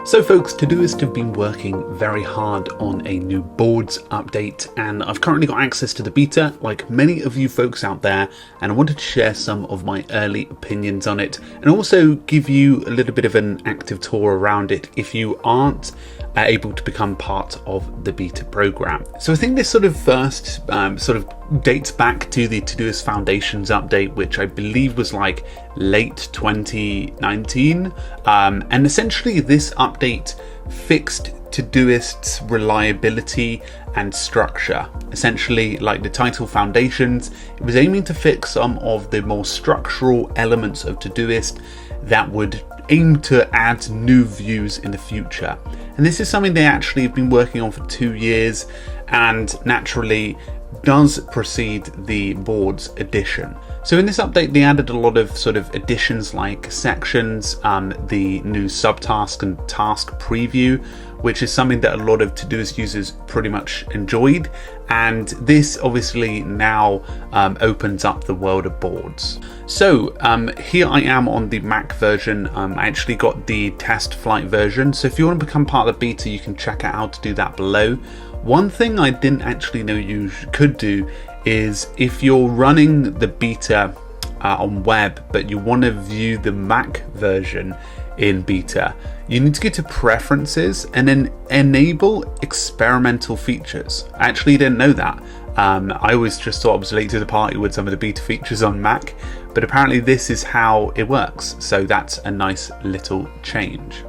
So folks, Todoist have been working very hard on a new boards update, and I've currently got access to the beta like many of you folks out there, and I wanted to share some of my early opinions on it and also give you a little bit of an active tour around it if you aren't able to become part of the beta program. So I think this sort of first dates back to the Todoist Foundations update, which I believe was like late 2019, and essentially this update fixed Todoist's reliability and structure. Essentially, like the title Foundations, it was aiming to fix some of the more structural elements of Todoist that would aim to add new views in the future. And this is something they actually have been working on for 2 years, and naturally does precede the boards edition. So in this update, they added a lot of sort of additions like sections, the new subtask and task preview, which is something that a lot of Todoist users pretty much enjoyed. And this obviously now opens up the world of boards. So here I am on the Mac version. I actually got the test flight version. So if you want to become part of the beta, you can check out how to do that below. One thing I didn't actually know you could do is if you're running the beta on web, but you want to view the Mac version in beta, you need to go to preferences and then enable experimental features. I actually didn't know that. I always just thought I was late to the party with some of the beta features on Mac, but apparently this is how it works. So that's a nice little change.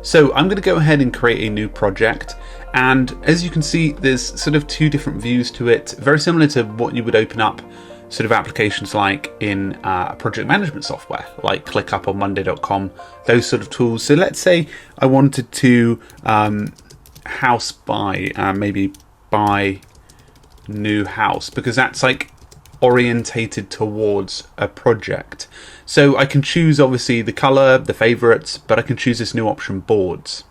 So I'm going to go ahead and create a new project. And as you can see, there's sort of two different views to it, very similar to what you would open up sort of applications like in project management software, like ClickUp or Monday.com, those sort of tools. So let's say I wanted to house buy, maybe buy new house, because that's like orientated towards a project. So I can choose obviously the color, the favorites, but I can choose this new option, boards.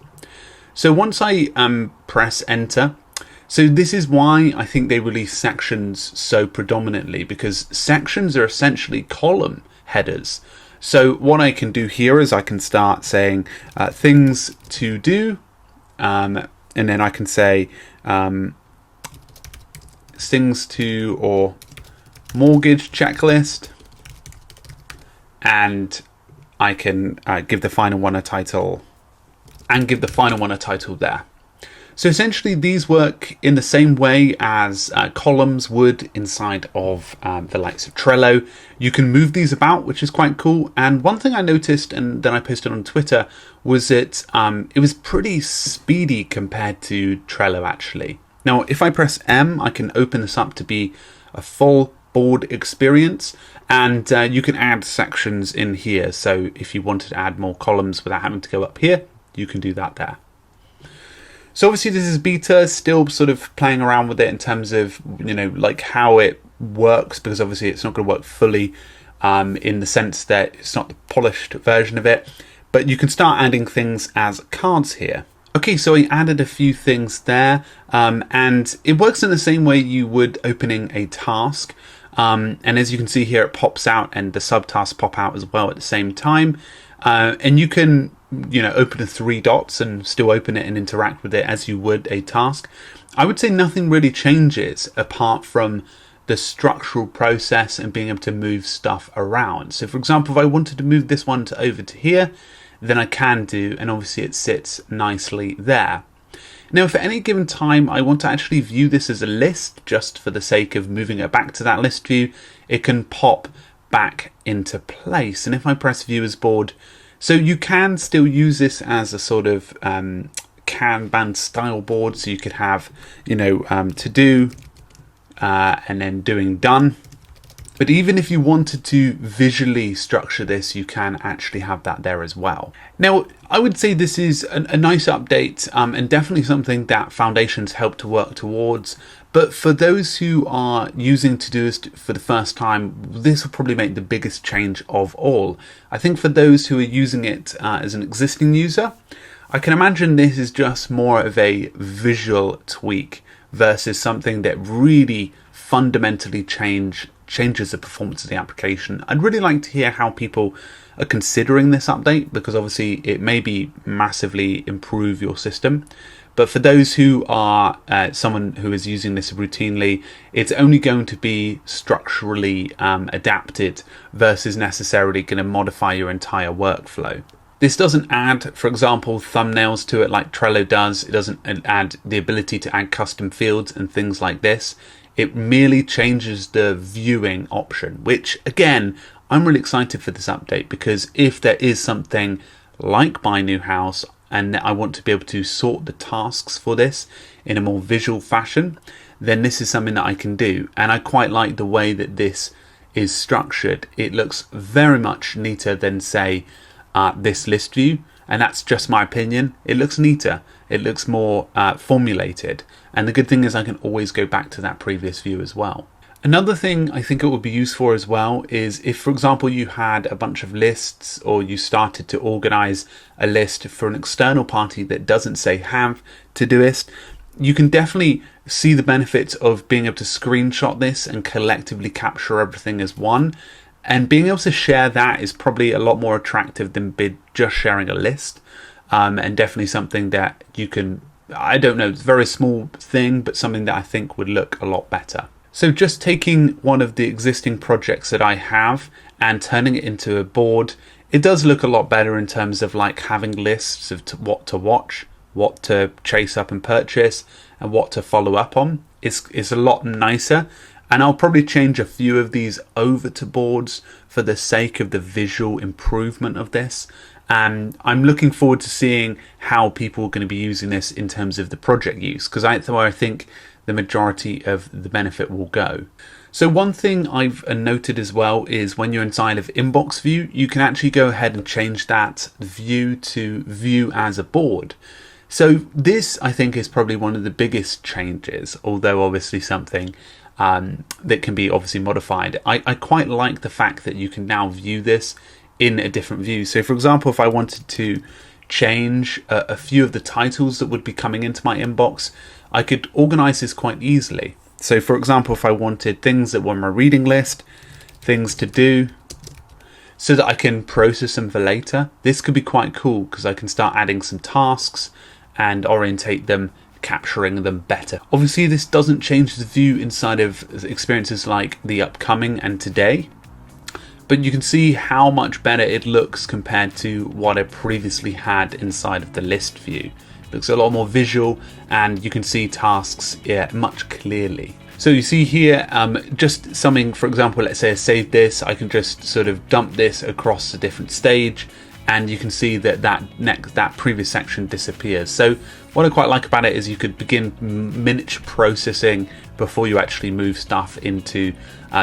So once I press enter, so this is why I think they release sections so predominantly, because sections are essentially column headers. So what I can do here is I can start saying things to do, and then I can say things to or mortgage checklist, and I can give the final one a title there. So essentially these work in the same way as columns would inside of the likes of Trello. You can move these about, which is quite cool. And one thing I noticed, and then I posted on Twitter, was that it was pretty speedy compared to Trello actually. Now, if I press M, I can open this up to be a full board experience, and you can add sections in here. So if you wanted to add more columns without having to go up here, you can do that there. So obviously this is beta, still sort of playing around with it in terms of, you know, like how it works, because obviously it's not going to work fully in the sense that it's not the polished version of it, but you can start adding things as cards here. Okay, so I added a few things there, and it works in the same way you would opening a task. And as you can see here, it pops out and the subtasks pop out as well at the same time. And you can, you know, open the 3 dots and still open it and interact with it as you would a task. I would say nothing really changes apart from the structural process and being able to move stuff around. So for example, if I wanted to move this one over to here, then I can do, and obviously it sits nicely there. Now, if at any given time I want to actually view this as a list, just for the sake of moving it back to that list view, it can pop back into place. And if I press view as board, so you can still use this as a sort of Kanban style board. So you could have, you know, to do and then doing done. But even if you wanted to visually structure this, you can actually have that there as well. Now, I would say this is a nice update and definitely something that Foundations help to work towards. But for those who are using Todoist for the first time, this will probably make the biggest change of all. I think for those who are using it as an existing user, I can imagine this is just more of a visual tweak versus something that really fundamentally changes the performance of the application. I'd really like to hear how people are considering this update, because obviously it may be massively improve your system. But for those who are someone who is using this routinely, it's only going to be structurally adapted versus necessarily going to modify your entire workflow. This doesn't add, for example, thumbnails to it like Trello does. It doesn't add the ability to add custom fields and things like this. It merely changes the viewing option, which again, I'm really excited for this update, because if there is something like my new house and I want to be able to sort the tasks for this in a more visual fashion, then this is something that I can do. And I quite like the way that this is structured. It looks very much neater than, say, this list view. And that's just my opinion. It looks neater. It looks more formulated. And the good thing is I can always go back to that previous view as well. Another thing I think it would be used for as well is if, for example, you had a bunch of lists, or you started to organize a list for an external party that doesn't, say, have Todoist, you can definitely see the benefits of being able to screenshot this and collectively capture everything as one. And being able to share that is probably a lot more attractive than just sharing a list. And definitely something that you can, I don't know, it's a very small thing, but something that I think would look a lot better. So just taking one of the existing projects that I have and turning it into a board, it does look a lot better in terms of like having lists of what to watch, what to chase up and purchase, and what to follow up on. It's a lot nicer. And I'll probably change a few of these over to boards for the sake of the visual improvement of this. And I'm looking forward to seeing how people are going to be using this in terms of the project use, because that's where I think the majority of the benefit will go. So one thing I've noted as well is when you're inside of inbox view, you can actually go ahead and change that view to view as a board. So this, I think, is probably one of the biggest changes, although obviously something that can be obviously modified. I quite like the fact that you can now view this in a different view. So for example, if I wanted to change a few of the titles that would be coming into my inbox, I could organize this quite easily. So for example, if I wanted things that were on my reading list, things to do, so that I can process them for later, this could be quite cool, because I can start adding some tasks and orientate them, capturing them better. Obviously, this doesn't change the view inside of experiences like the upcoming and today, but you can see how much better it looks compared to what I previously had inside of the list view. It looks a lot more visual, and you can see tasks much clearly. So you see here, just something, for example, let's say I saved this, I can just sort of dump this across a different stage, and you can see that that previous section disappears. So what I quite like about it is you could begin miniature processing before you actually move stuff into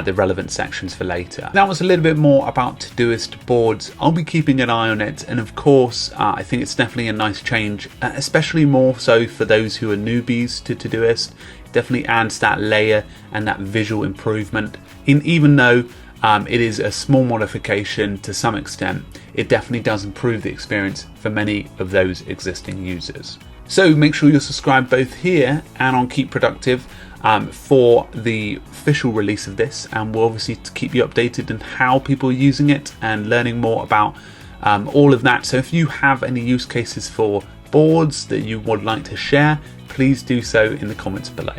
the relevant sections for later. That was a little bit more about Todoist boards. I'll be keeping an eye on it, and of course I think it's definitely a nice change, especially more so for those who are newbies to Todoist. Definitely adds that layer and that visual improvement. Even though it is a small modification to some extent, it definitely does improve the experience for many of those existing users. So make sure you're subscribed both here and on Keep Productive for the official release of this, and we'll obviously keep you updated on how people are using it and learning more about all of that. So if you have any use cases for boards that you would like to share, please do so in the comments below.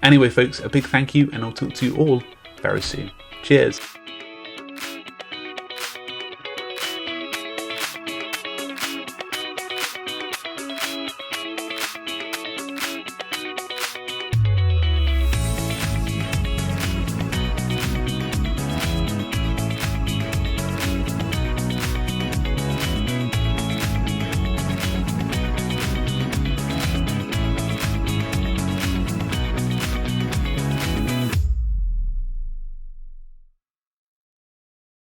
Anyway folks, a big thank you, and I'll talk to you all very soon. Cheers.